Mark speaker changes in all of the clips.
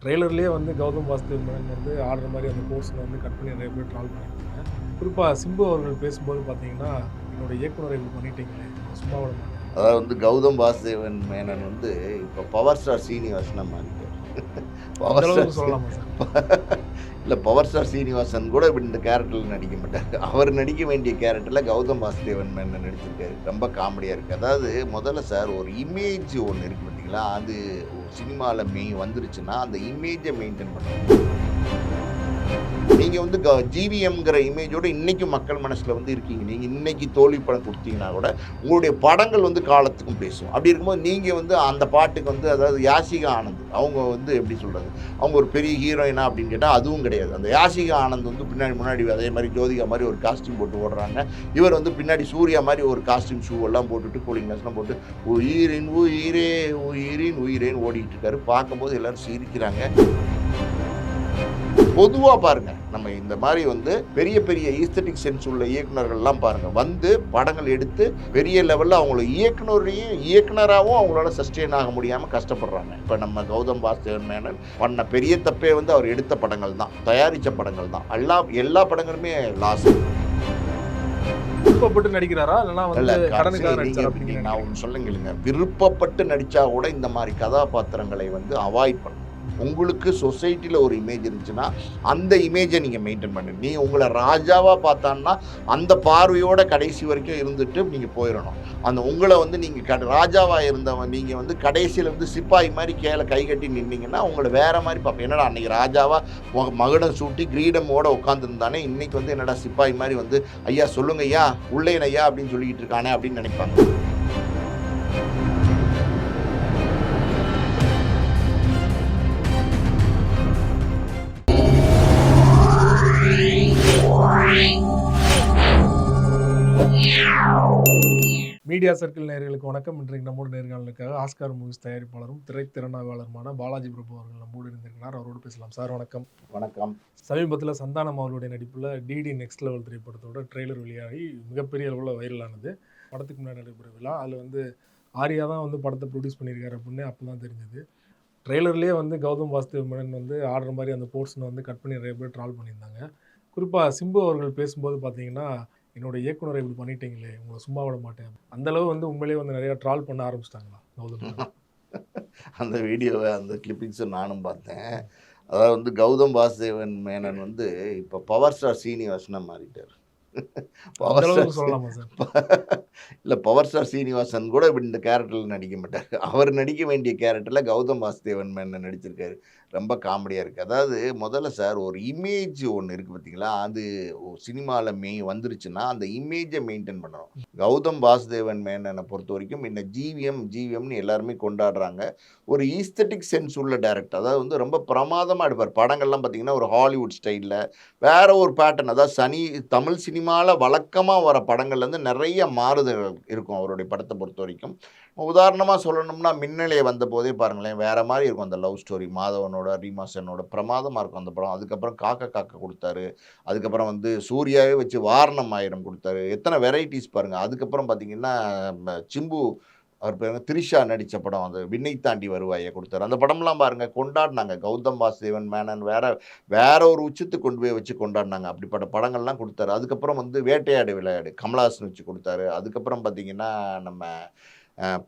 Speaker 1: ட்ரெய்லர்லேயே வந்து கௌதம் வாசுதேவ் மேனன் வந்து ஆடுற மாரி அந்த போர்ஷன வந்து கட் பண்ணி நிறைய பேர் ட்ரால் பண்ணியிருந்தாங்க. குறிப்பா சிம்பு அவர்கள் பேசும்போது பார்த்தீங்கன்னா, "என்னோட இயக்குனர இப்படி பண்ணிட்டீங்களே! உங்கள சும்மா விட மாட்டேன்."
Speaker 2: அதாவது கௌதம் வாசுதேவன் மேனன் இப்போ பவர் ஸ்டார் சீனிவாசனா மாறிட்டார்.
Speaker 1: அந்த
Speaker 2: பவர் ஸ்டார்
Speaker 1: அளவுக்கு சொல்லலாமா சார்?
Speaker 2: இல்ல பவர் ஸ்டார் சீனிவாசன் கூட இந்த கேரக்டர்ல நடிக்க மாட்டாரு. அவர் நடிக்க வேண்டிய கேரக்டர்ல கௌதம் வாசுதேவன் மேனன் நடிச்சிருக்காரு. ரொம்ப காமெடியா இருக்கு. அதாவது முதல்ல சார் ஒரு இமேஜ் ஒண்ணு இருக்கு பார்த்தீங்களா? அது சினிமால வந்துருச்சுன்னா, அந்த இமேஜ மெயின்டெயின் பண்ணணும். நீங்க ஜிவிஎம்ங்கிற இமேஜோட இன்னைக்கும் மக்கள் மனசுல இருக்கீங்க. நீங்க இன்னைக்கு தோல்வி படம் குடுத்தீங்கன்னா கூட, உங்களுடைய படங்கள் காலத்துக்கும் பேசும். அப்படி இருக்கும்போது நீங்க அந்த பாட்டுக்கு அதாவது யாஷிகா ஆனந்த். அவங்க எப்படி சொல்றது? அவங்க ஒரு பெரிய ஹீரோயினா அப்படின்னு கேட்டா அதுவும் கிடையாது. அந்த யாஷிகா ஆனந்த் முன்னாடி அதே மாரி ஜோதிகா மாரி ஒரு காஸ்டியூம் போட்டு ஓடுறாங்க. இவர் பின்னாடி சூர்யா மாரி ஒரு காஸ்டியூம் ஷூ எல்லாம் போட்டுட்டு கூலிங் கிளாஸ்லாம் போட்டு உயிரின் உயிரே உயிரின் உயிரேன்னு ஓடிட்டு இருக்காரு. பார்க்கும்போது எல்லாரும் சிரிக்கிறாங்க. பொதுவா பாருங்க. நம்ம இந்த மாரி பெரிய பெரிய ஈஸ்தெடிக் சென்ஸ் உள்ள இயக்குனர்கள்லாம் பாருங்க. படங்கள் எடுத்து பெரிய லெவல்ல அவங்கள இயக்குனராவும் அவங்களால சஸ்டெயின் ஆக முடியாம கஷ்டப்படுறாங்க. இப்ப நம்ம கௌதம் வாசுதேவன் மேனன் பண்ண பெரிய தப்பே அவர் எடுத்த படங்கள் தான். தயாரிச்ச படங்கள் தான். எல்லா படங்களுமே லாஸ்.
Speaker 1: விருப்பப்பட்டு நடிக்கிறாரா? இல்லன்னா
Speaker 2: இல்ல
Speaker 1: வந்து கடனுக்காக
Speaker 2: நீங்க
Speaker 1: நடிச்சாரா அப்படின்னு
Speaker 2: நான்
Speaker 1: நினைக்கிறீங்க?
Speaker 2: ஒண்ணு சொல்றேன் கேளுங்க. விருப்பப்பட்டு நடிச்சா கூட இந்த மாரி கதாபாத்திரங்களை அவாய்ட் பண்ணணும். உங்களுக்கு சொசைட்டில ஒரு இமேஜ் இருந்துச்சுன்னா, அந்த இமேஜ நீங்க மெயின்டெயின் பண்ணுங்க. நீ உங்கள ராஜாவா பார்த்தான்னா, அந்த பார்வையோட கடைசி வரைக்கும் இருந்துட்டு நீங்க போயிறணும். அந்த உங்கள நீங்க ராஜாவா இருந்தவன் நீங்க கடைசியில சிப்பாய் மாரி கை கட்டி நின்னீங்கன்னா, உங்கள வேற மாரி பார்ப்பேன். என்னடா அன்னைக்கு ராஜாவா மகுடம் சூட்டி கிரீடமோட உட்கார்ந்திருந்தானே, இன்னைக்கு என்னடா சிப்பாய் மாரி ஐயா சொல்லுங்க ஐயா, உள்ளேன் ஐயா அப்படின்னு சொல்லிட்டு இருக்கானே அப்படின்னு நினைப்பாங்க.
Speaker 1: மீடியா சர்க்கிள் நேயர்களுக்கு வணக்கம். இன்றைக்கு நம்மோடு நேர்காணலுக்காக ஆஸ்கார் மூவிஸ் தயாரிப்பாளரும், திரைத்திறனாய்வாளருமான பாலாஜி பிரபு அவர்கள் நம்மோடு இருந்திருக்கிறார். அவரோடு பேசலாம். சார் வணக்கம்.
Speaker 2: வணக்கம்.
Speaker 1: சமீபத்தில சந்தானம் அவர்களுடைய நடிப்புல டிடி நெக்ஸ்ட் லெவல் திரைப்படத்தோட ட்ரெய்லர் வெளியாகி மிகப்பெரிய அளவுல வைரலானது. படத்துக்கு முன்னாடி நடைபெற விழா. அதில ஆர்யா தான் படத்த ப்ரொடியூஸ் பண்ணியிருக்காரு அப்படின்னு அப்பதான் தெரிஞ்சது. ட்ரெய்லர்லேயே கௌதம் வாசுதேவ் மேனன் ஆடுற மாரி அந்த போர்ஷன கட் பண்ணி நிறைய பேர் ட்ரால் பண்ணியிருந்தாங்க. குறிப்பா சிம்பு அவர்கள் பேசும்போது பார்த்தீங்கன்னா, "என்னோட இயக்குனர இப்படி பண்ணிட்டீங்களே! உங்கள சும்மா விட மாட்டேன்." அந்த அளவு உண்மையிலேயே நிறைய ட்ரால் பண்ண ஆரம்பிச்சுட்டாங்களா கௌதம் மேனன்?
Speaker 2: அந்த வீடியோவ அந்த கிளிப்பிங்ஸ நானும் பார்த்தேன். அதாவது கௌதம் வாசுதேவன் மேனன் இப்ப பவர் ஸ்டார் சீனிவாசனா மாறிட்டாரு.
Speaker 1: அந்த
Speaker 2: பவர்
Speaker 1: அளவுக்கு
Speaker 2: ஸ்டார்
Speaker 1: சொல்லலாமா சார்?
Speaker 2: இல்ல பவர் ஸ்டார் சீனிவாசன் கூட இந்த கேரக்டர்ல நடிக்க மாட்டாரு. அவர் நடிக்க வேண்டிய கேரக்டர்ல கௌதம் வாசுதேவன் மேனன் நடிச்சிருக்காரு. ரொம்ப காமெடியா இருக்கு. அதாவது முதல்ல சார் ஒரு இமேஜ் ஒண்ணு இருக்கு பார்த்தீங்களா? அது சினிமால வந்துருச்சுன்னா, அந்த இமேஜ மெயின்டெயின் பண்ணணும். கௌதம் வாசுதேவன் மேனன பொறுத்தவரைக்கும் இந்த ஜிவிஎம்ன்னு எல்லாருமே கொண்டாடுறாங்க. ஒரு ஈஸ்தெடிக் சென்ஸ் உள்ள டைரக்டர். அதாவது ரொம்ப பிரமாதமா எடுப்பார். படங்கள்லாம் பார்த்தீங்கன்னா, ஒரு ஹாலிவுட் ஸ்டைல்ல வேற ஒரு பேட்டர்ன். அதாவது தமிழ் சினிமால வழக்கமா வர படங்கள்லேருந்து நெறைய மாறுதல்கள் இருக்கும் அவருடைய படத்த பொறுத்தவரைக்கும். உதாரணமா சொல்லணும்னா, மின்னலே வந்தபோதே பாருங்களேன், வேற மாரி இருக்கும் அந்த லவ் ஸ்டோரி. மாதவனோட, ரீமா சென்னோட பிரமாதமா இருக்கும் அந்த படம். அதுக்கப்புறம் காக்க காக்க குடுத்தாரு. அதுக்கப்புறம் சூர்யாவே வச்சு வாரணம் ஆயிரம் குடுத்தாரு. எத்தன வெரைட்டீஸ் பாருங்க. அதுக்கப்புறம் பார்த்தீங்கன்னா, சிம்பு அவர் பேரு திரிஷா நடிச்ச படம் அது விண்ணை தாண்டி வருவாயா குடுத்தாரு. அந்த படம்லாம் பாருங்க கொண்டாடுனாங்க. கௌதம் வாசுதேவன் மேனன் வேற வேற ஒரு உச்சத்துக்கு கொண்டு போய் வச்சு கொண்டாடுனாங்க. அப்படிப்பட்ட படங்கள்லாம் குடுத்தாரு. அதுக்கப்புறம் வேட்டையாடு விளையாடு கமலஹாசன் வச்சு குடுத்தாரு. அதுக்கப்புறம் பார்த்தீங்கன்னா, நம்ம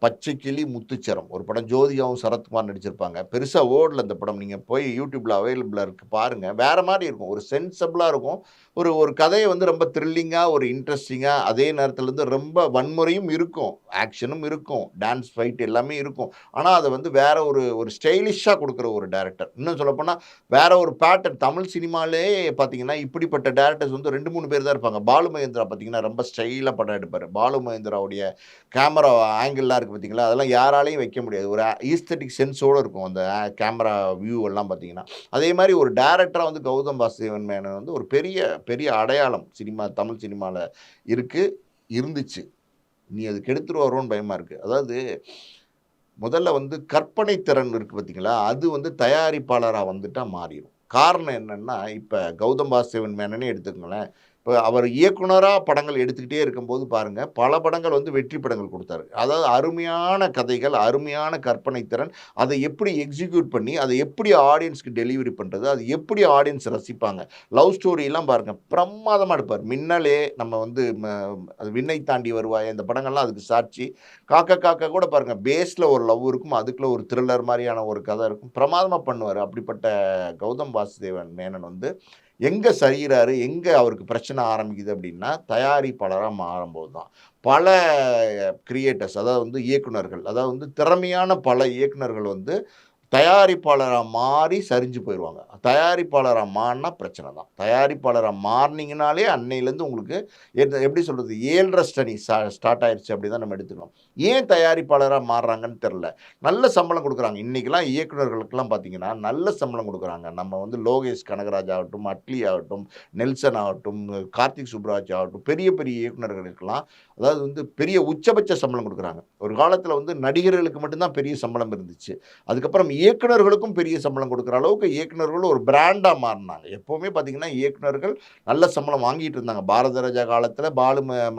Speaker 2: பச்சைக்கிளி முத்துச்சரம் ஒரு படம் ஜோதிகாவும் சரத்குமார் நடிச்சிருப்பாங்க. பெருசா ஓடல அந்த படம். நீங்க போய் YouTubeல அவைலபிளா இருக்கு பாருங்க. வேற மாரி இருக்கும். ஒரு சென்சபிளா இருக்கும். ஒரு ஒரு கதைய ரொம்ப த்ரில்லிங்கா, ஒரு இன்ட்ரஸ்டிங்கா அதே நேரத்துல ரொம்ப வன்முறையும் இருக்கும். ஆக்ஷனும் இருக்கும். டான்ஸ் ஃபைட் எல்லாமே இருக்கும். ஆனா அத வேற ஒரு ஒரு ஸ்டைலிஷா குடுக்குற ஒரு டைரக்டர். இன்னும் சொல்லப்போனா வேற ஒரு பேட்டர்ன் தமிழ் சினிமாலயே பார்த்தீங்கன்னா, இப்படிப்பட்ட டைரக்டர்ஸ் 2, 3 பேர் தான் இருப்பாங்க. பாலு மகேந்திரா பார்த்தீங்கன்னா, ரொம்ப ஸ்டைலா படம் எடுப்பாரு. பாலு மகேந்திராவுடைய கேமரா ஆங்கிள்லாம் இருக்கு பார்த்தீங்களா, அதெல்லாம் யாராலயும் வைக்க முடியாது. ஒரு ஈஸ்தெடிக் சென்ஸோட இருக்கும். அந்த கேமரா வியூ எல்லாம் பார்த்தீங்கன்னா. அதே மாரி ஒரு டைரக்டரா கௌதம் வாசுதேவன் மேனன் ஒரு பெரிய பெரிய அடையாளம் தமிழ் சினிமால இருக்கு, இருந்துச்சு. இனி அது கெடுத்துருவாரோன்னு பயமா இருக்கு. அதாவது முதல்ல கற்பனை திறன் இருக்கு பார்த்தீங்களா, அது தயாரிப்பாளரா வந்துட்டா மாறிரும். காரணம் என்னன்னா, இப்ப கௌதம் வாசுதேவன் மேனனே எடுத்துக்கங்களேன். இப்போ அவர் இயக்குனரா படங்கள் எடுத்துக்கிட்டே இருக்கும்போது பாருங்க, பல படங்கள் வந்து வெற்றி படங்கள் குடுத்தாரு. அதாவது அருமையான கதைகள், அருமையான கற்பனை திறன். அதை எப்படி எக்ஸிக்யூட் பண்ணி, அதை எப்படி ஆடியன்ஸ்க்கு டெலிவரி பண்றது, அது எப்படி ஆடியன்ஸ் ரசிப்பாங்க. லவ் ஸ்டோரிலாம் பாருங்க, பிரமாதமா எடுப்பார். மின்னலே நம்ம வந்து அது விண்ணை தாண்டி வருவாய் இந்த படங்கள்லாம் அதுக்கு சாட்சி. காக்கா காக்கா கூட பாருங்க, பேஸ்ல ஒரு லவ் இருக்கும். அதுக்குள்ள ஒரு த்ரில்லர் மாரியான ஒரு கதை இருக்கும். பிரமாதமா பண்ணுவாரு. அப்படிப்பட்ட கௌதம் வாசுதேவன் மேனன் வந்து எங்க சரியிறாரு, எங்க அவருக்கு பிரச்சனை ஆரம்பிக்குது அப்படின்னா, தயாரிப்பாளரா மாறும்போது தான். பல கிரியேட்டர்ஸ் அதாவது வந்து இயக்குனர்கள், அதாவது வந்து திறமையான பல இயக்குனர்கள் வந்து தயாரிப்பாளரா மாறி சரிஞ்சு போயிருவாங்க. தயாரிப்பாளரா மாறுனா பிரச்சனை தான். தயாரிப்பாளரா மாறுனீங்கனாலே அன்னையிலேருந்து உங்களுக்கு எப்படி சொல்றது? 7 1/2 சனி ஸ்டார்ட் ஆயிருச்சு அப்படி தான் நம்ம எடுத்துக்கணும். ஏன் தயாரிப்பாளரா மாறுறாங்கன்னு தெரியல. நல்ல சம்பளம் குடுக்குறாங்க. இன்னைக்கெல்லாம் இயக்குனர்களுக்கெல்லாம் பார்த்தீங்கன்னா, நல்ல சம்பளம் குடுக்குறாங்க. நம்ம வந்து லோகேஷ் கனகராஜ் ஆகட்டும், அட்லி ஆகட்டும், நெல்சன் ஆகட்டும், கார்த்திக் சுப்புராஜ் ஆகட்டும், பெரிய பெரிய இயக்குனர்களுக்கெல்லாம் அதாவது வந்து பெரிய உச்சபட்ச சம்பளம் குடுக்குறாங்க. ஒரு காலத்தில வந்து நடிகர்களுக்கு மட்டும் தான் பெரிய சம்பளம் இருந்துச்சு. அதுக்கப்புறம் இயக்குனர்களுக்கும் பெரிய சம்பளம் குடுக்குற அளவுக்கு இயக்குனர்கள் ஒரு பிராண்டா மாறுனாங்க. எப்பவுமே பார்த்தீங்கன்னா, இயக்குனர்கள் நல்ல சம்பளம் வாங்கிட்டு இருந்தாங்க. பாரத ராஜா காலத்தில,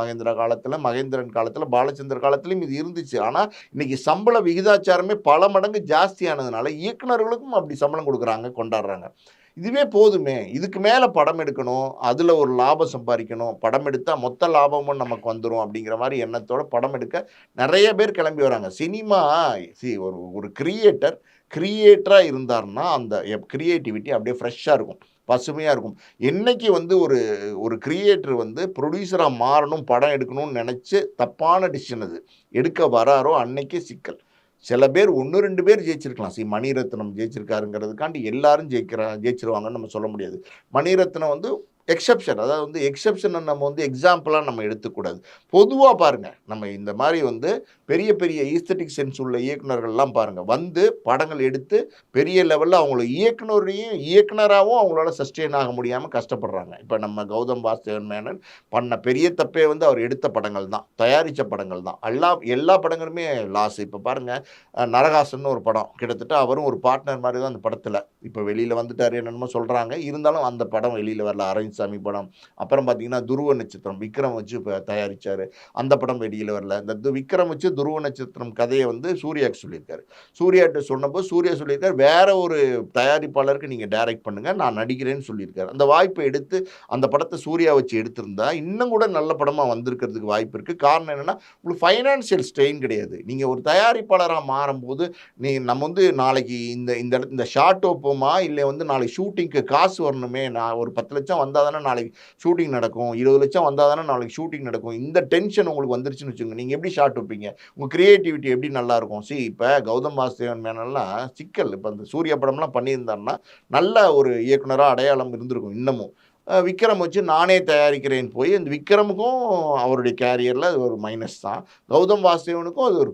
Speaker 2: மகேந்திரா காலத்தில, மகேந்திரன் காலத்தில, பாலச்சந்தர் காலத்திலயும் இது இருந்துச்சு. ஆனா, இன்னைக்கு சம்பள விகிதாச்சாரமே பல மடங்கு ஜாஸ்தியானதுனால, இயக்குனர்களுக்கும் அப்படி சம்பளம் குடுக்குறாங்க, கொண்டாடுறாங்க. இதுவே போதுமே! இதுக்கு மேல படம் எடுக்கணும். அதுல ஒரு லாபம் சம்பாரிக்கணும். படம் எடுத்தா மொத்த லாபமும் நமக்கு வந்துரும் அப்படிங்கிற மாரி எண்ணத்தோட படம் எடுக்க நெறைய பேர் கிளம்பி வராங்க. சினிமா ஒரு ஒரு கிரியேட்டரா இருந்தார்ன்னா, அந்த கிரியேட்டிவிட்டி அப்படியே ஃப்ரெஷ்ஷா இருக்கும். பசுமையா இருக்கும். என்னைக்கு வந்து ஒரு ஒரு கிரியேட்டர் வந்து புரொடியூசரா மாறணும், படம் எடுக்கணும்னு நெனச்சு தப்பான டிசிஷன் அது. எடுக்க வராரோ அன்னைக்கே சிக்கல். சில பேர் 1, 2 பேர் ஜெயிச்சிருக்கலாம். மணிரத்னம் ஜெயிச்சிருக்காருங்கிறதுக்காண்டி எல்லாரும் ஜெயிச்சுருவாங்கன்னு நம்ம சொல்ல முடியாது. மணிரத்னம் வந்து எக்செப்ஷன். அதாவது வந்து எக்செப்ஷன நம்ம வந்து எக்ஸாம்பிளா நம்ம எடுத்துக்கக்கூடாது. பொதுவா பாருங்க, நம்ம இந்த மாரி வந்து பெரிய பெரிய ஈஸ்தெடிக் சென்ஸ் உள்ள இயக்குனர்கள்லாம் பாருங்க, வந்து படங்கள் எடுத்து பெரிய லெவல்ல அவங்கள இயக்குனராவும் அவங்களால சஸ்டெயின் ஆக முடியாம கஷ்டப்படுறாங்க. இப்ப நம்ம கௌதம் வாசுதேவன் மேனன் பண்ண பெரிய தப்பே வந்து அவர் எடுத்த படங்கள் தான். தயாரிச்ச படங்கள் தான். எல்லா படங்களுமே லாஸ். இப்ப பாருங்க, நரகாசுரன்னு ஒரு படம். கிட்டத்தட்ட அவரும் ஒரு பார்ட்னர் மாரி தான் அந்த படத்துல. இப்ப வெளியில வந்துட்டாரு என்னென்னமோ சொல்றாங்க. இருந்தாலும் அந்த படம் வெளியில வரல. அரவிந்த்சாமி படம். அப்புறம் பார்த்தீங்கன்னா, துருவ நட்சத்திரம். விக்ரம் வச்சு தயாரிச்சாரு. அந்த படம் வெளியில வரல. இந்த விக்ரம் வச்சு துருவ நட்சத்திரம் கதைய வந்து சூர்யாக்கு சொல்லியிருக்காரு. சூர்யாட்ட சொன்னப்போ சூர்யா சொல்லியிருக்காரு, வேற ஒரு தயாரிப்பாளருக்கு நீங்க டைரக்ட் பண்ணுங்க. நான் நடிக்கிறேன்னு சொல்லியிருக்காரு. அந்த வாய்ப்ப எடுத்து அந்த படத்த சூர்யா வச்சு எடுத்திருந்தா, இன்னும் கூட நல்ல படமா வந்திருக்கிறதுக்கு வாய்ப்பு இருக்கு. காரணம் என்னன்னா, உங்களுக்கு ஃபைனான்சியல் ஸ்ட்ரெயின் கிடையாது. நீங்க ஒரு தயாரிப்பாளரா மாறும்போது, நம்ம வந்து நாளைக்கு இந்த ஷாட் ஒப்போமா, இல்ல வந்து நாளைக்கு ஷூட்டிங்க்கு காசு வரணுமே, நான் ஒரு 10,00,000 வந்தா தானே நாளைக்கு ஷூட்டிங் நடக்கும். 20,00,000 வந்தா தானே நாளைக்கு ஷூட்டிங் நடக்கும். இந்த டென்ஷன் உங்களுக்கு வந்துருச்சுன்னு வச்சுக்கோங்க. நீங்க எப்படி ஷாட் வைப்பீங்க? உங்க கிரியேட்டிவிட்டி எப்படி நல்லாருக்கும்? இப்ப கௌதம் வாசுதேவன் மேனன்லாம் சிக்கல். இப்ப அந்த சூர்யா படம்லாம் பண்ணியிருந்தாருன்னா, நல்ல ஒரு இயக்குனரா அடையாளம் இருந்திருக்கும் இன்னமும். விக்ரம் வச்சு நானே தயாரிக்கிறேன் போய், அந்த விக்ரமுக்கும் அவருடைய கேரியர்ல அது ஒரு மைனஸ் தான். கௌதம் வாசுதேவனுக்கும் அது ஒரு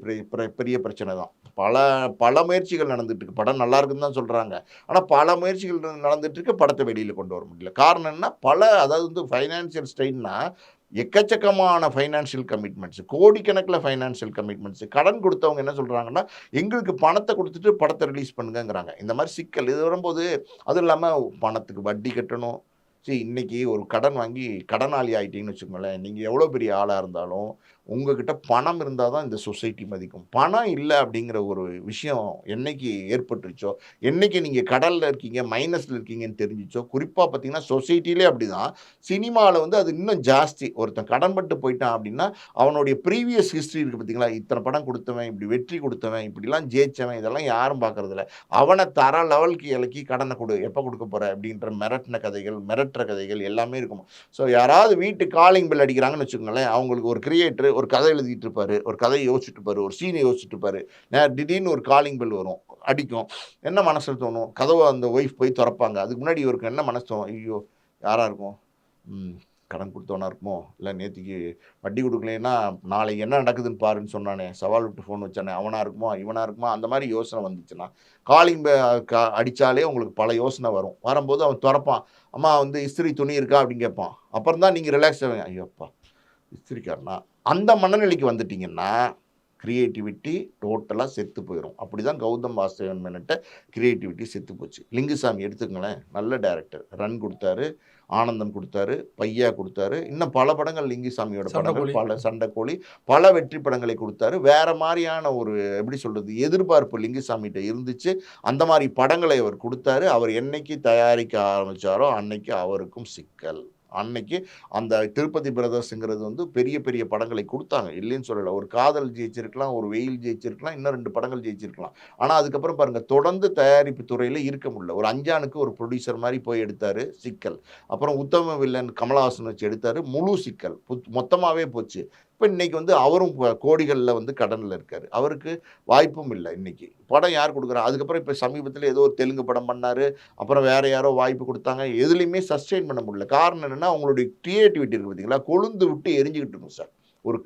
Speaker 2: பெரிய பிரச்சனை தான். பல பல முயற்சிகள் நடந்துட்டு இருக்கு. படம் நல்லா இருக்குன்னு தான் சொல்றாங்க. ஆனா பல முயற்சிகள் நடந்துட்டு இருக்கு. படத்த வெளியில கொண்டு வர முடியல. காரணம் என்ன? அதாவது வந்து ஃபைனான்சியல் ஸ்ட்ரெயின்னா, எக்கச்சக்கமான ஃபைனான்சியல் கமிட்மெண்ட்ஸ். கோடிக்கணக்குல ஃபைனான்சியல் கமிட்மெண்ட்ஸ். கடன் குடுத்தவங்க என்ன சொல்றாங்கன்னா, எங்களுக்கு பணத்த குடுத்துட்டு படத்த ரிலீஸ் பண்ணுங்கங்கிறாங்க. இந்த மாரி சிக்கல். இது வரும்போது அதுவும் இல்லாம பணத்துக்கு வட்டி கட்டணும். இன்னைக்கு ஒரு கடன் வாங்கி கடனாளி ஆயிட்டீங்கன்னு வச்சுக்கோங்களேன், நீங்க எவ்வளோ பெரிய ஆளா இருந்தாலும், உங்ககிட்ட பணம் இருந்தா தான் இந்த சொசைட்டி மதிக்கும். பணம் இல்ல அப்படிங்கிற ஒரு விஷயம் என்னைக்கு ஏற்பட்டுருச்சோ, என்னைக்கு நீங்க கடல்ல இருக்கீங்க, மைனஸ்ல இருக்கீங்கன்னு தெரிஞ்சுச்சோ, குறிப்பா பார்த்தீங்கன்னா சொசைட்டிலே அப்படிதான். சினிமால வந்து அது இன்னும் ஜாஸ்தி. ஒருத்தன் கடன்பட்டு போயிட்டான் அப்படின்னா, அவனுடைய ப்ரீவியஸ் ஹிஸ்டரி இருக்கு பார்த்தீங்களா? இத்தன படம் குடுத்தவன், இப்படி வெற்றி குடுத்தவன், இப்படிலாம் ஜெயிச்சவன், இதெல்லாம் யாரும் பார்க்கறதில்ல. அவன தர லெவலுக்கு இறக்கி கடன குடு. எப்ப குடுக்க போற? அப்படின்ற மிரட்டுற கதைகள் எல்லாமே இருக்கும். யாராவது வீட்டு காலிங் பெல் அடிக்கிறாங்கன்னு வச்சுக்கோங்களேன், அவங்களுக்கு ஒரு கிரியேட்டர் ஒரு கதை எழுதிட்டு இருப்பாரு. ஒரு கதைய யோசிச்சுட்டு இருப்பாரு. ஒரு சீன யோசிச்சுட்டு இருப்பாரு. திடீர்னு ஒரு காலிங் பெல் வரும். அடிக்கும். என்ன மனசுல தோணும்? கதவ அந்த ஒய்ஃப் போய் தொறப்பாங்க. அதுக்கு முன்னாடி இவருக்கு என்ன மனசு தோணும்? ஐயோ! யாரா இருக்கும்? ம். கடன் குடுத்தவனா இருக்குமோ? இல்ல நேத்திக்கு வட்டி குடுக்கலைன்னா, நாளைக்கு என்ன நடக்குதுன்னு பாருன்னு சொன்னானே! சவால் விட்டு ஃபோன் வச்சானே! அவனா இருக்குமோ? இவனா இருக்குமா? அந்த மாரி யோசனை வந்துச்சுன்னா, காலிங் பெ க அடிச்சாலே உங்களுக்கு பல யோசனை வரும். வரும்போது அவன் தொறப்பான். அம்மா வந்து இஸ்திரி துணி இருக்கா? அப்படின்னு கேட்பான். அப்புறம் தான் நீங்க ரிலாக்ஸ் ஆவீங்க. ஐயோ அப்பா! இஸ்திரிக்காரனா? அந்த மனநிலைக்கு வந்துட்டீங்கன்னா, கிரியேட்டிவிட்டி டோட்டலாக செத்து போயிடும். அப்படி தான் கௌதம் வாசுதேவன் மேனன்ட்ட கிரியேட்டிவிட்டி செத்து போச்சு. லிங்குசாமி எடுத்துக்கங்களேன், நல்ல டைரக்டர். ரன் கொடுத்தாரு, ஆனந்தம் கொடுத்தாரு, பையா கொடுத்தாரு, இன்னும் பல படங்கள் லிங்குசாமியோட படங்கள்,
Speaker 1: சண்டைக்கோழி.
Speaker 2: பல சண்டைக்கோழி, பல வெற்றி படங்களை கொடுத்தாரு. வேற மாதிரியான ஒரு எப்படி சொல்றது, எதிர்பார்ப்பு லிங்குசாமிகிட்ட இருந்துச்சு. அந்த மாதிரி படங்களை அவர் கொடுத்தாரு. அவர் என்னைக்கு தயாரிக்க ஆரம்பிச்சாரோ அன்னைக்கு அவருக்கும் சிக்கல். அன்னைக்கு அந்த திருப்பதி பிரதர்ஸ்ங்கிறது வந்து பெரிய பெரிய படங்களை கொடுத்தாங்க, இல்லைன்னு சொல்லல. ஒரு காதல் ஜெயிச்சிருக்கலாம், ஒரு வெயில் ஜெயிச்சிருக்கலாம், இன்னும் 2 படங்கள் ஜெயிச்சிருக்கலாம். ஆனா அதுக்கப்புறம் பாருங்க, தொடர்ந்து தயாரிப்பு துறையில இருக்க முடியல. ஒரு அஞ்சானுக்கு ஒரு ப்ரொடியூசர் மாதிரி போய் எடுத்தாரு, சிக்கல். அப்புறம் உத்தம வில்லன் கமலஹாசன் வச்சு எடுத்தாரு, முழு சிக்கல். மொத்தமாவே போச்சு. இப்ப இன்னைக்கு வந்து அவரும் கோடிகள்ல வந்து கடன்ல இருக்காரு. அவருக்கு வாய்ப்பும் இல்ல இன்னைக்கு. படம் யார் குடுக்குறா? அதுக்கப்புறம் இப்ப சமீபத்தில ஏதோ ஒரு தெலுங்கு படம் பண்ணாரு. அப்புறம் வேற யாரோ வாய்ப்பு குடுத்தாங்க. எதுலயுமே சஸ்டெயின் பண்ண முடியல. காரணம் என்னன்னா, அவங்களுடைய கிரியேட்டிவிட்டி இருக்கு பார்த்தீங்களா? கொழுந்து விட்டு எரிஞ்சுகிட்டு இருக்கும் சார். ஒரு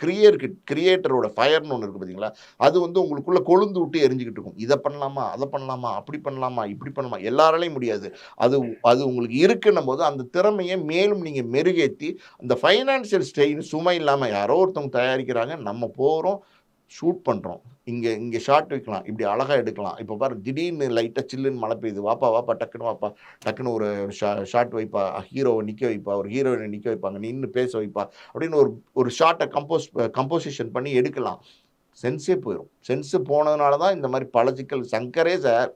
Speaker 2: கிரியேட்டரோட ஃபயர்ன்னு ஒண்ணு இருக்கு பார்த்தீங்களா? அது வந்து உங்களுக்குள்ள கொழுந்து விட்டு எரிஞ்சுகிட்டு இருக்கும். இத பண்ணலாமா? அத பண்ணலாமா? அப்படி பண்ணலாமா? இப்படி பண்ணலாமா? எல்லாராலயும் முடியாது. அது அது உங்களுக்கு இருக்குன்னும்போது, அந்த திறமைய மேலும் நீங்க மெருகேத்தி, அந்த ஃபைனான்சியல் ஸ்ட்ரெயின் சுமை இல்லாம யாரோ ஒருத்தவங்க தயாரிக்கிறாங்க. நம்ம போறோம், ஷூட் பண்றோம். இங்க இங்க ஷாட் வைக்கலாம். இப்படி அழகா எடுக்கலாம். இப்ப பாரு, திடீர்னு லைட்டா சில்லுன்னு மழை பெய்யுது. வாப்பா, வாப்பா, டக்குனு வாப்பா. டக்குனு ஒரு ஷாட் வைப்பா. ஹீரோவ நிக்க வைப்பா. ஒரு ஹீரோயின நிக்க வைப்பாங்க. நின்னு பேச வைப்பா. அப்படின்னு ஒரு ஒரு ஷாட்ட கம்போசிஷன் பண்ணி எடுக்கலாம். சென்ஸே போயிரும். சென்ஸ் போனதுனால தான் இந்த மாரி பல சிக்கல். சங்கரே சார்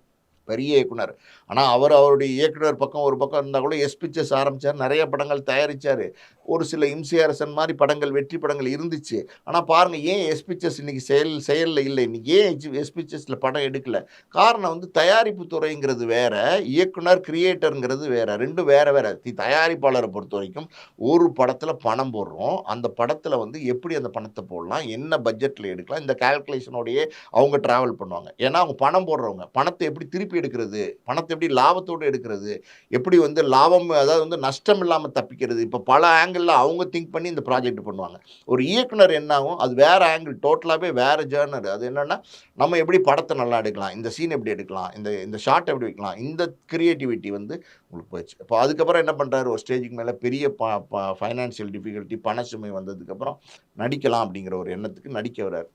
Speaker 2: பெரிய இயக்குனர். ஆனா, அவருடைய இயக்குனர் பக்கம் ஒரு பக்கம் இருந்தா கூட எஸ் பிக்சர்ஸ் ஆரம்பிச்சாரு. நெறைய படங்கள் தயாரிச்சாரு. ஒரு சில இம்சி அரசன் மாரி படங்கள், வெற்றி படங்கள் இருந்துச்சு. ஆனா பாருங்க, ஏன் எஸ் பிக்சர்ஸ் இன்னைக்கு செயல்ல இல்ல? இன்னைக்கு ஏன் எஸ் பிக்சர்ஸ்ல படம் எடுக்கல? காரணம் வந்து தயாரிப்பு துறைங்கிறது வேற, இயக்குனர், கிரியேட்டர்ங்கிறது வேற. 2ம் வேற வேற. தயாரிப்பாளர பொறுத்தவரைக்கும் ஒரு படத்துல பணம் போடுறோம். அந்த படத்துல வந்து எப்படி அந்த பணத்த போடலாம்? என்ன பட்ஜெட்ல எடுக்கலாம்? இந்த கால்குலேஷனோடயே அவங்க டிராவல் பண்ணுவாங்க. ஏன்னா, அவங்க பணம் போடுறவங்க. பணத்த எப்படி திருப்பி எடுக்கிறது? பணத்த எப்படி லாபத்தோட எடுக்கிறது? எப்படி வந்து லாபம், அதாவது வந்து நஷ்டம் இல்லாம தப்பிக்கிறது? இப்ப பல ஆங்கிள்ல அவங்க திங்க் பண்ணி இந்த ப்ராஜெக்ட் பண்ணுவாங்க. ஒரு இயக்குனர் என்ன ஆகும்? அது வேற ஆங்கிள், டோட்டலாவே வேற ஜர்னர். அது என்னன்னா, நம்ம எப்படி படத்த நல்லா எடுக்கலாம்? இந்த சீன் எப்படி எடுக்கலாம்? இந்த இந்த ஷாட் எப்படி வைக்கலாம்? இந்த கிரியேட்டிவிட்டி வந்து உங்களுக்கு போயிருச்சு. இப்போ அதுக்கப்புறம் என்ன பண்றாரு? ஒரு ஸ்டேஜ்க்கு மேல பெரிய ப ப ஃபைனான்சியல் டிஃபிகல்டி, பண சுமை வந்ததுக்கப்புறம் நடிக்கலாம் அப்படிங்கிற ஒரு எண்ணத்துக்கு நடிக்க வராரு.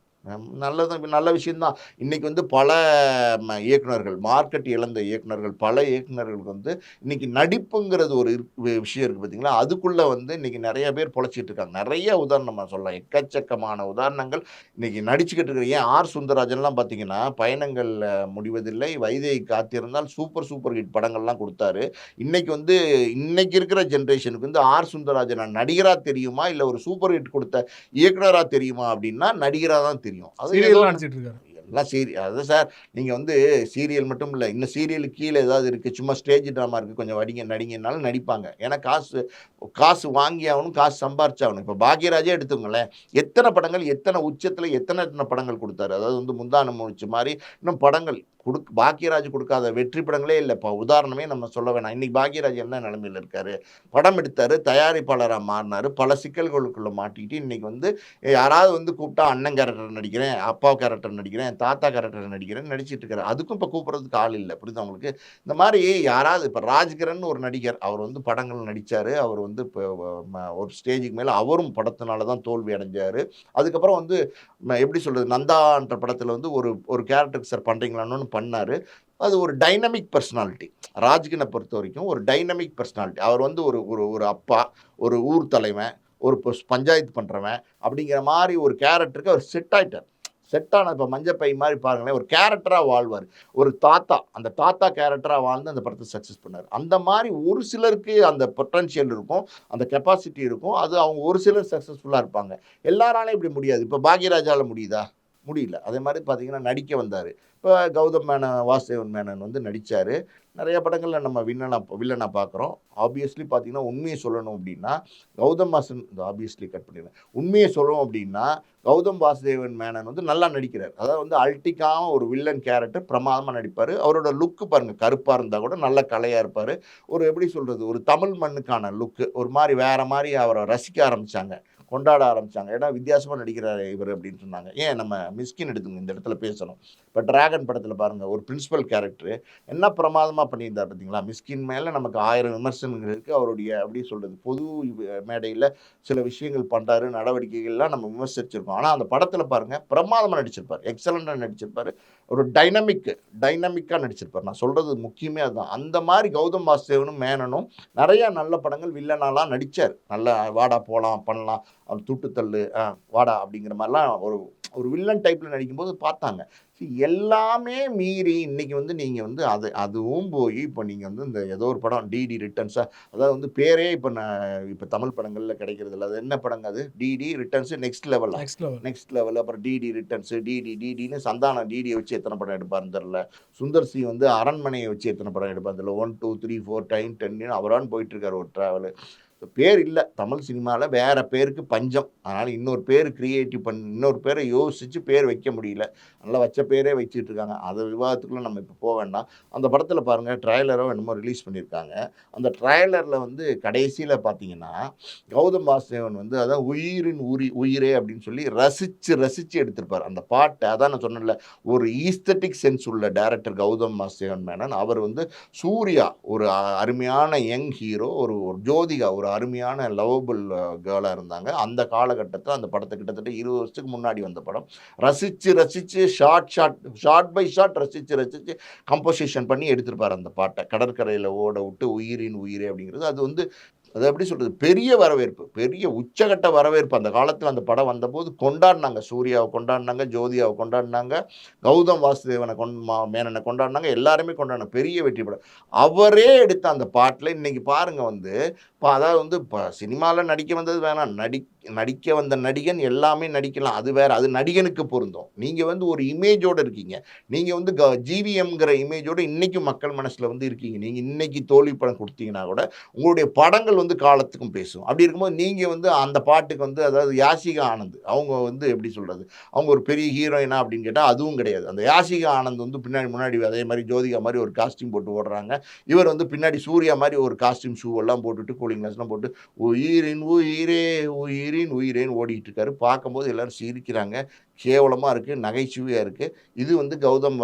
Speaker 2: நல்ல விஷயம் தான். இன்னைக்கு வந்து பல இயக்குனர்கள், மார்க்கெட் இழந்த இயக்குனர்கள், பல இயக்குனர்களுக்கு வந்து இன்னைக்கு நடிப்புங்கிறது ஒரு விஷயம் இருக்கு பார்த்தீங்களா? அதுக்குள்ள வந்து இன்னைக்கு நெறைய பேர் பொழச்சிட்டு இருக்காங்க. நெறைய உதாரணம் நான் சொல்லலாம். எக்கச்சக்கமான உதாரணங்கள் இன்னைக்கு நடிச்சுக்கிட்டு இருக்க. ஏன் ஆர். சுந்தரராஜன்லாம் பார்த்தீங்கன்னா, பயணங்கள் முடிவதில்லை, வைதேகி காத்திருந்தால், சூப்பர் ஹிட் படங்கள்லாம் குடுத்தாரு. இன்னைக்கு வந்து இன்னைக்கு இருக்கிற ஜெனரேஷனுக்கு வந்து ஆர். சுந்தரராஜன் நடிகரா தெரியுமா? இல்ல ஒரு சூப்பர் ஹிட் குடுத்த இயக்குனரா தெரியுமா? அப்படின்னா நடிகரா தான் தெரியும். அது ஏதோ
Speaker 1: சீரியல்லாம் நடிச்சிட்டு இருக்காரு.
Speaker 2: எல்லாம் அதான் சார், நீங்க வந்து சீரியல் மட்டும் இல்ல. இன்னும் சீரியலுக்கு கீழ ஏதாவது இருக்கு, சும்மா ஸ்டேஜ் ட்ராமா இருக்கு, கொஞ்சம் வடிங்க, நடிங்கன்னாலும் நடிப்பாங்க. ஏன்னா காசு வாங்கி ஆகணும், காசு சம்பாரிச்சாகணும். இப்ப பாக்யராஜே எடுத்துக்கங்களேன். எத்தன படங்கள், எத்தன உச்சத்துல எத்தன படங்கள் குடுத்தாரு. அதாவது வந்து முந்தானம் முடிச்ச மாரி இன்னும் படங்கள் பாக்யராஜ் குடுக்காத வெற்றி படங்களே இல்ல. இப்ப உதாரணமே நம்ம சொல்ல வேணாம். இன்னைக்கு பாக்யராஜ் என்ன நிலைமையில இருக்காரு? படம் எடுத்தாரு, தயாரிப்பாளரா மாறுனாரு, பல சிக்கல்களுக்குள்ள மாட்டிக்கிட்டு இன்னைக்கு வந்து யாராவது வந்து கூப்பிட்டா அண்ணன் கேரக்டர் நடிக்கிறேன், அப்பா கேரக்டர் நடிக்கிறேன், தாத்தா கேரக்டர் நடிக்கிறேன்னு நடிச்சிட்டு இருக்காரு. அதுக்கும் இப்ப கூப்பிடுறதுக்கு ஆள் இல்ல. புரியுதா உங்களுக்கு? இந்த மாரி யாராவது இப்ப ராஜ்கிரன் ஒரு நடிகர். அவர் வந்து படங்கள் நடிச்சாரு. அவர் வந்து இப்ப ஒரு ஸ்டேஜ்க்கு மேல அவரும் படத்தினால தான் தோல்வி அடைஞ்சாரு. அதுக்கப்புறம் வந்து எப்படி சொல்றது? நந்தான்ற படத்துல வந்து ஒரு ஒரு கேரக்டருக்கு சார் பண்றீங்களான்னு பண்ணாரு. அது ஒரு டைனமிக் பெர்சனாலிட்டி. ராஜ்கிரன பொறுத்தவரைக்கும் ஒரு டைனமிக் பெர்சனாலிட்டி. அவர் வந்து ஒரு ஒரு ஒரு அப்பா, ஒரு ஊர் தலைவன், ஒரு பஞ்சாயத்து பண்றவன் அப்படிங்கிற மாரி ஒரு கேரக்டருக்கு அவர் செட் ஆயிட்டார். செட் ஆன இப்ப மஞ்சப்பை மாரி பாருங்களேன், ஒரு கேரக்டரா வாழ்வாரு. ஒரு தாத்தா, அந்த தாத்தா கேரக்டரா வாழ்ந்து அந்த படத்த சக்சஸ் பண்ணாரு. அந்த மாரி ஒரு சிலருக்கு அந்த பொட்டன்ஷியல் இருக்கும், அந்த கெப்பாசிட்டி இருக்கும். அது அவங்க ஒரு சிலர் சக்சஸ்ஃபுல்லா இருப்பாங்க. எல்லாராலயும் இப்படி முடியாது. இப்ப பாக்யராஜால முடியுதா? முடியல. அதே மாரி பார்த்தீங்கன்னா, நடிக்க வந்தாரு. இப்ப வாசுதேவன் மேனன் வந்து நடிச்சாரு. நெறைய படங்கள்ல நம்ம வில்லனா பார்க்குறோம். ஆப்வியஸ்லி பார்த்தீங்கன்னா, உண்மைய சொல்லணும் அப்டின்னா, ஆப்வியஸ்லி கட் பண்ணிருங்க. உண்மைய சொல்லணும் அப்டின்னா, கௌதம் வாசுதேவன் மேனன் வந்து நல்லா நடிக்கிறார். அதாவது வந்து அல்டிக்கான ஒரு வில்லன் கேரக்டர் பிரமாதமா நடிப்பாரு. அவரோட லுக் பாருங்க, கருப்பா இருந்தா கூட நல்ல கலையா இருப்பாரு. ஒரு எப்படி சொல்றது? ஒரு தமிழ் மண்ணுக்கான லுக். ஒரு மாரி வேற மாரி அவர ரசிக்க ஆரம்பிச்சாங்க. கொண்டாட ஆரம்பிச்சாங்க. ஏன்னா வித்தியாசமா நடிக்கிறாரு இவர் அப்படின்னு சொன்னாங்க. ஏன் நம்ம மிஸ்கின் எடுத்துங்க இந்த இடத்துல பேசணும். இப்ப டிராகன் படத்துல பாருங்க ஒரு பிரின்சிபல் கேரக்டர் என்ன பிரமாதமா பண்ணியிருந்தார் பார்த்தீங்களா? மிஸ்கின் மேல நமக்கு 1000 விமர்சனங்கள் இருக்கு. அவருடைய எப்படி சொல்றது பொது மேடையில சில விஷயங்கள் பண்றாரு, நடவடிக்கைகள்லாம் நம்ம விமர்சிச்சிருக்கோம். ஆனா அந்த படத்துல பாருங்க பிரமாதமா நடிச்சிருப்பாரு. எக்ஸலென்ட்டா நடிச்சிருப்பாரு. ஒரு டைனமிக்கா நடிச்சிருப்பாரு. நான் சொல்றது முக்கியமே அதுதான். அந்த மாரி கௌதம் வாசுதேவனும், மேனனும் நெறைய நல்ல படங்கள் வில்லனாலாம் நடிச்சாரு. நல்லா வாடா போலாம், பண்ணலாம். அவன் துட்டு தள்ளு, வாடா அப்படிங்கிற மாரிலாம் ஒரு ஒரு வில்லன் டைப்ல நடிக்கும்போது பார்த்தாங்க. எல்லாமே மீறி இன்னைக்கு வந்து நீங்க வந்து அதுவும் போய் இப்ப நீங்க வந்து இந்த ஏதோ ஒரு படம் டிடி ரிட்டர்ன்ஸா அதாவது வந்து பேரே இப்ப தமிழ் படங்கள்ல கிடைக்கிறது இல்ல. அது என்ன படங்க அது? டிடி ரிட்டர்ன்ஸ் நெக்ஸ்ட் லெவலா?
Speaker 1: Next level.
Speaker 2: நெக்ஸ்ட் லெவல் அப்புறம் டிடி ரிட்டர்ன்ஸ் டிடின்னு சந்தானம் டிடியை வச்சு எத்தனை படம் எடுப்பாருன்னு தெரியல. சுந்தர் சி வந்து அரண்மனையை வச்சு எத்தனை படம் எடுப்பாரு தெரியல. 1 2 3 4 டைம் 10 அவரான்னு போயிட்டு இருக்காரு ஒரு டிராவல். பேர் இல்ல. தமிழ் சினிமால வேற பேருக்கு பஞ்சம். அதனால இன்னொரு பேர் இன்னொரு பேரை யோசிச்சு பேர் வைக்க முடியல. நல்லா வச்ச பேரே வச்சுட்டு இருக்காங்க. அது விவாதத்துக்குள்ள நம்ம இப்ப போ வேண்டாம். அந்த படத்துல பாருங்க ட்ரைலரோ என்னமோ ரிலீஸ் பண்ணியிருக்காங்க. அந்த ட்ரைலர்ல வந்து கடைசியில பார்த்தீங்கன்னா, கௌதம் வாசுதேவன் வந்து அதான் உயிரின் உயிரே அப்படின்னு சொல்லி ரசிச்சு எடுத்திருப்பாரு. அந்த பாட்ட அதான் நான் சொன்னேன்ல, ஒரு ஈஸ்தெட்டிக் சென்ஸ் உள்ள டைரக்டர் கௌதம் வாசுதேவன் மேனன். அவர் வந்து சூர்யா ஒரு அருமையான யங் ஹீரோ, ஒரு ஒரு ஜோதிகா ஒரு அருமையான லவ்வபிள் கேர்ளா இருந்தாங்க. அந்த காலகட்டத்தில அந்த படத்த கிட்டத்தட்ட 20 வருஷத்துக்கு முன்னாடி வந்த படம். ரசிச்சு ஷாட் பை ஷாட் ரசிச்சு கம்போசிஷன் பண்ணி எடுத்திருப்பாரு அந்த பாட்ட. கடற்கரையில ஓட விட்டு உயிரின் உயிரே அப்படிங்கிறது. அது வந்து அது எப்படி சொல்றது? பெரிய வரவேற்பு. பெரிய உச்சகட்ட வரவேற்பு. அந்த காலத்தில அந்த படம் வந்தபோது கொண்டாடுனாங்க. சூர்யாவ கொண்டாடுனாங்க, ஜோதிகாவ கொண்டாடுனாங்க, கௌதம் வாசுதேவன மேனன கொண்டாடுனாங்க. எல்லாருமே கொண்டாடுனாங்க. பெரிய வெற்றி படம். அவரே எடுத்த அந்த பாட்டுல இன்னைக்கு பாருங்க வந்து அதாவது வந்து சினிமால நடிக்க வந்தது வேணாம். நடிக்க வந்த நடிகன் எல்லாமே நடிக்கலாம். அது வேற. அது நடிகனுக்கு பொருந்தும். நீங்க வந்து ஒரு இமேஜோட இருக்கீங்க. நீங்க வந்து ஜிவிஎம்ங்கிற இமேஜோட இன்னைக்கும் மக்கள் மனசுல வந்து இருக்கீங்க. நீங்க இன்னைக்கு தோல்வி படம் குடுத்தீங்கன்னா கூட, உங்களுடைய படங்கள் வந்து காலத்துக்கும் பேசும். அப்படி இருக்கும்போது நீங்க வந்து அந்த பாட்டுக்கு வந்து அதாவது யாஷிகா ஆனந்த். அவங்க வந்து எப்படி சொல்றது? அவங்க ஒரு பெரிய ஹீரோயினா அப்படின்னு கேட்டா அதுவும் கிடையாது. அந்த யாஷிகா ஆனந்த் வந்து முன்னாடி அதே மாரி ஜோதிகா மாரி ஒரு காஸ்டியூம் போட்டு ஓடுறாங்க. இவர் வந்து பின்னாடி சூர்யா மாரி ஒரு காஸ்டியூம் ஷூ எல்லாம் போட்டுட்டு கூலிங் கிளாஸ்லாம் போட்டு உயிரின் உயிரே உயிரின் உயிரேன்னு ஓடிட்டு இருக்காரு. பார்க்கும்போது எல்லாரும் சிரிக்கிறாங்க. கேவலமா இருக்கு. நகைச்சுவையா இருக்கு. இது வந்து கௌதம்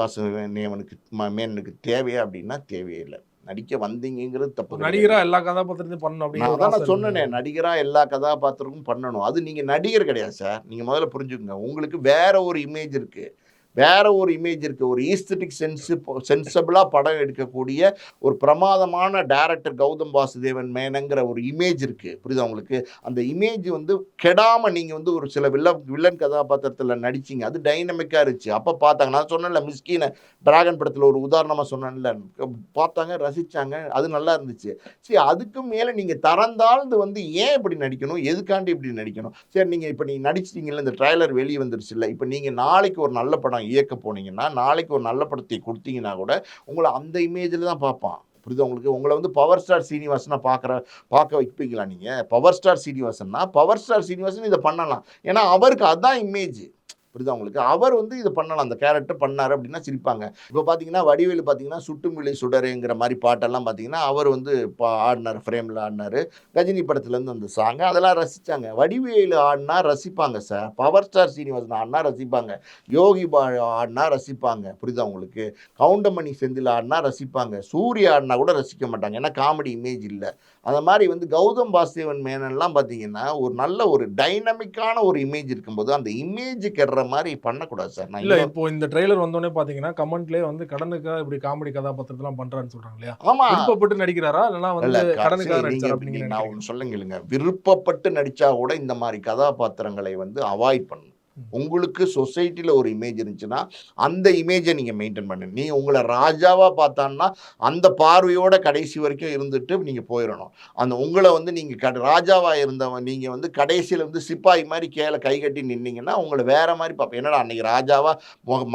Speaker 2: மேனனுக்கு தேவையா அப்படின்னா தேவையே இல்ல. நடிக்க வந்தீங்கங்கிறது தப்பு கிடையாது.
Speaker 1: நடிகரா எல்லா கதாபாத்திரத்தையும் பண்ணணும் அப்படிங்கிற ஒரு
Speaker 2: அதான்
Speaker 1: ஆசை
Speaker 2: நான் சொன்னேனே, நடிகரா எல்லா கதாபாத்திரமும் பண்ணணும். அது நீங்க நடிகர் கிடையாது சார். நீங்க முதல்ல புரிஞ்சுக்கங்க. உங்களுக்கு வேற ஒரு இமேஜ் இருக்கு. ஒரு ஈஸ்தெட்டிக் சென்சிபிளா படம் எடுக்கக்கூடிய ஒரு பிரமாதமான டைரக்டர் கௌதம் வாசுதேவன் மேனன்ங்கிற ஒரு இமேஜ் இருக்கு. புரியுதா உங்களுக்கு? அந்த இமேஜ் வந்து கெடாம நீங்க வந்து ஒரு சில வில்லன் கதாபாத்திரத்துல நடிச்சீங்க. அது டைனமிக்கா இருந்துச்சு. அப்ப பார்த்தாங்க. நான் சொன்னேன்ல மிஸ்கின டிராகன் படத்துல ஒரு உதாரணமா சொன்னேன்ல. பார்த்தாங்க, ரசிச்சாங்க. அது நல்லா இருந்துச்சு. சரி அதுக்கு மேல நீங்க தரந்தாழ்ந்து வந்து ஏன் இப்படி நடிக்கணும்? எதுக்காண்டி இப்படி நடிக்கணும்? சரி நீங்க நடிச்சிட்டீங்கல்ல, இந்த ட்ரைலர் வெளிய வந்துருச்சுல்ல. இப்ப நீங்க நாளைக்கு ஒரு நல்ல படம் இயக்க போனீங்கன்னா, நாளைக்கு ஒரு நல்ல படத்தை குடுத்தீங்கன்னா கூட, உங்கள அந்த இமேஜ்ல தான் பார்ப்பான். புரியுதா உங்களுக்கு? உங்கள வந்து பவர் ஸ்டார் சீனிவாசனா பார்க்க வைப்பீங்களா நீங்க? பவர் ஸ்டார் சீனிவாசன் இத பண்ணலாம். ஏன்னா அவருக்கு அதான் இமேஜ். புரியுதா உங்களுக்கு? அவர் வந்து இத பண்ணலாம். அந்த கேரக்டர் பண்ணாரு அப்படின்னா சிரிப்பாங்க. இப்ப பார்த்தீங்கன்னா, வடிவேலு பார்த்தீங்கன்னா, "சுட்டுமிழி சுடரேங்கிற" மாரி பாட்டெல்லாம் பார்த்தீங்கன்னா, அவர் வந்து ஆடுனாரு. ஃப்ரேம்ல ஆடுனாரு. கஜினி படத்துலேருந்து அந்த சாங் அதெல்லாம் ரசிச்சாங்க. வடிவேலு ஆடுனா ரசிப்பாங்க சார். பவர் ஸ்டார் சீனிவாசன் ஆடுனா ரசிப்பாங்க. யோகி ஆடுனா ரசிப்பாங்க. புரியுதா உங்களுக்கு? கவுண்டமணி செந்தில் ஆடுனா ரசிப்பாங்க. சூர்யா ஆடுனா கூட ரசிக்க மாட்டாங்க. ஏன்னா காமெடி இமேஜ் இல்ல. அந்த மாரி வந்து கௌதம் வாசுதேவன் மேனன்லாம் பார்த்தீங்கன்னா, ஒரு நல்ல ஒரு டைனமிக்கான ஒரு இமேஜ் இருக்கும்போது, அந்த இமேஜ் கெடுற மாரி பண்ணக்கூடாது சார்.
Speaker 1: இல்ல இப்போ இந்த ட்ரெய்லர் வந்தோனே பாத்தீங்கன்னா, கமெண்ட்லயே வந்து கடனுக்காக இப்படி காமெடி கதாபாத்திரத்தலாம் பண்றான்னு சொல்றாங்க இல்லையா?
Speaker 2: ஆமா.
Speaker 1: விருப்பப்பட்டு நடிக்கிறாரா? இல்லன்னா
Speaker 2: இல்ல
Speaker 1: வந்து கடனுக்காக நடிச்சாரா அப்படின்னு
Speaker 2: நீங்க
Speaker 1: நீங்க
Speaker 2: நான்
Speaker 1: நினைக்கிறீங்க?
Speaker 2: ஒண்ணு சொல்ல கேளுங்க. விருப்பப்பட்டு நடிச்சா கூட இந்த மாரி கதாபாத்திரங்களை வந்து அவாய்ட் பண்ணணும். உங்களுக்கு சொசைட்டில ஒரு இமேஜ் இருந்துச்சுன்னா, அந்த இமேஜ நீங்க மெயின்டெயின் பண்ணுங்க. நீ உங்கள ராஜாவா பார்த்தான்னா, அந்த பார்வையோட கடைசி வரைக்கும் இருந்துட்டு நீங்க போயிரணும். அந்த உங்கள வந்து நீங்க ராஜாவா இருந்தவன் நீங்க வந்து கடைசியில வந்து சிப்பாய் மாரி கை கட்டி நின்னீங்கன்னா, உங்கள வேற மாரி பார்ப்பேன். என்னடா அன்னைக்கு ராஜாவா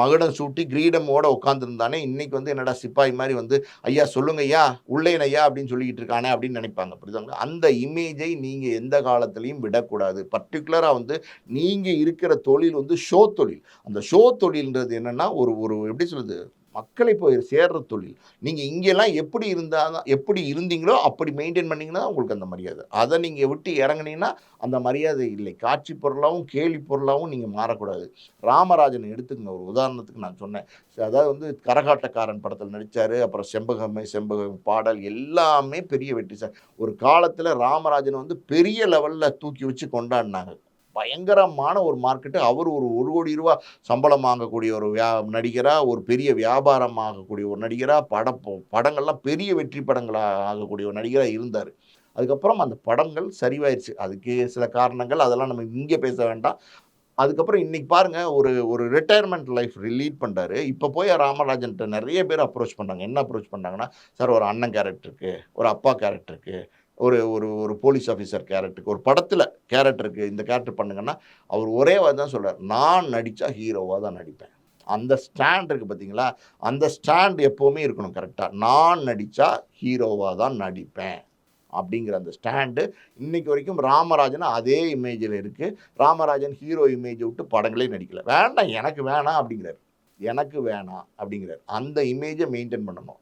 Speaker 2: மகுடம் சூட்டி கிரீடமோட உட்கார்ந்திருந்தானே, இன்னைக்கு வந்து என்னடா சிப்பாய் மாரி வந்து, "ஐயா சொல்லுங்க ஐயா, உள்ளேன் ஐயா" அப்படின்னு சொல்லிக்கிட்டு இருக்கானே அப்படின்னு நினைப்பாங்க. புரியுதுங்களா? அந்த இமேஜை நீங்க எந்த காலத்திலயும் விடக்கூடாது. பர்ட்டிகுலரா வந்து நீங்க இருக்கிற தொழில் வந்து ஷோ தொழில். அந்த ஷோ தொழில்ன்றது என்னன்னா, ஒரு ஒரு எப்படி சொல்றது? மக்களை போய் சேர்ற தொழில். நீங்க இங்கலாம் எப்படி இருந்தா தான் எப்படி இருந்தீங்களோ, அப்படி மெயின்டெயின் பண்ணீங்கன்னா, உங்களுக்கு அந்த மரியாதை. அத நீங்க விட்டு இறங்குனீங்கன்னா, அந்த மரியாதை இல்லை. காட்சி பொருளாவும், கேலி பொருளாவும் நீங்க மாறக்கூடாது. ராமராஜன் எடுத்துக்கங்க. ஒரு உதாரணத்துக்கு நான் சொன்னேன். அதாவது வந்து கரகாட்டக்காரன் படத்துல நடிச்சாரு. அப்புறம் செம்பகமே செம்பகம் பாடல் எல்லாமே பெரிய வெற்றி சார். ஒரு காலத்துல ராமராஜன வந்து பெரிய லெவல்ல தூக்கி வச்சு கொண்டாடுனாங்க. பயங்கரமான ஒரு மார்க்கெட்டு. அவரு ஒரு ரூ. 1,00,00,000 சம்பளம் வாங்கக்கூடிய ஒரு நடிகரா, ஒரு பெரிய வியாபாரம் ஆகக்கூடிய ஒரு நடிகரா, படங்கள்லாம் பெரிய வெற்றி படங்களா ஆகக்கூடிய ஒரு நடிகரா இருந்தாரு. அதுக்கப்புறம் அந்த படங்கள் சரிவாயிருச்சு. அதுக்கு சில காரணங்கள் அதெல்லாம் நம்ம இங்க பேச வேண்டாம். அதுக்கப்புறம் இன்னைக்கு பாருங்க ஒரு ஒரு ரிட்டயர்மென்ட் லைஃப் லீட் பண்றாரு. இப்ப போய் ராமராஜன்ட்ட நெறைய பேர் அப்ரோச் பண்றாங்க. என்ன அப்ரோச் பண்றாங்கன்னா, "சார் ஒரு அண்ணன் கேரக்டருக்கு, ஒரு அப்பா கேரக்டருக்கு, ஒரு ஒரு ஒரு போலீஸ் ஆஃபீசர் கேரக்டருக்கு, ஒரு படத்துல கேரக்டருக்கு இந்த கேரக்டர் பண்ணுங்கன்னா." அவர் ஒரே வார்த்தை தான் சொல்றாரு. "நான் நடிச்சா ஹீரோவா தான் நடிப்பேன்." அந்த ஸ்டாண்ட் இருக்கு பார்த்தீங்களா? அந்த ஸ்டாண்ட் எப்பவுமே இருக்கணும் கரெக்ட்டா. "நான் நடிச்சா ஹீரோவா தான் நடிப்பேன்." அப்படிங்கிற அந்த ஸ்டாண்டு இன்னைக்கு வரைக்கும் ராமராஜன் அதே இமேஜ்ல இருக்கு. ராமராஜன் ஹீரோ இமேஜ விட்டு படங்களே நடிக்கல. "வேண்டாம் எனக்கு வேணாம்" அப்படிங்கிறாரு. "எனக்கு வேணாம்" அப்படிங்கிறாரு. அந்த இமேஜ மெயின்டெயின் பண்ணணும்.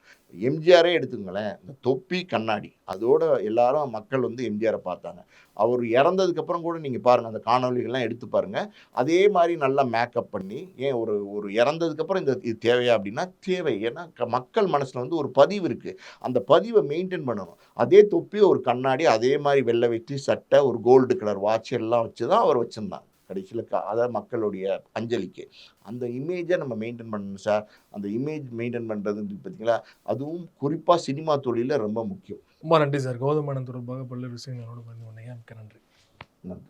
Speaker 2: எம்ஜிஆரே எடுத்துக்கங்களேன். இந்த தொப்பி, கண்ணாடி அதோட எல்லாரும் மக்கள் வந்து எம்ஜிஆர பார்த்தாங்க. அவரு இறந்ததுக்கு அப்புறம் கூட நீங்க பாருங்க. அந்த காணொளிகள்லாம் எடுத்து பாருங்க. அதே மாரி நல்லா மேக்கப் பண்ணி ஏன் ஒரு ஒரு இறந்ததுக்கு அப்புறம் இது தேவையா அப்படின்னா, தேவை. ஏன்னா மக்கள் மனசுல வந்து ஒரு பதிவு இருக்கு. அந்த பதிவ மெயின்டெயின் பண்ணணும். அதே தொப்பி, ஒரு கண்ணாடி, அதே மாரி வெள்ள வேட்டி, சட்டை, ஒரு கோல்டு கலர் வாட்ச் எல்லாம் வச்சு தான் அவர் வச்சிருந்தாங்க. கடைசியில அதாவது மக்களுடைய அஞ்சலிக்கு. அந்த இமேஜ நம்ம மெயின்டெயின் பண்ணணும் சார். அந்த இமேஜ் மெயின்டெயின் பண்றது பார்த்தீங்களா, அதுவும் குறிப்பா சினிமா தொழில்ல ரொம்ப முக்கியம்.
Speaker 1: ரொம்ப நன்றி சார். கௌதம் மேனன் தொடர்பாக பல்வேறு விஷயங்களோட பகிர்ந்து கொண்டீங்க. மிக்க நன்றி.
Speaker 2: நன்றி.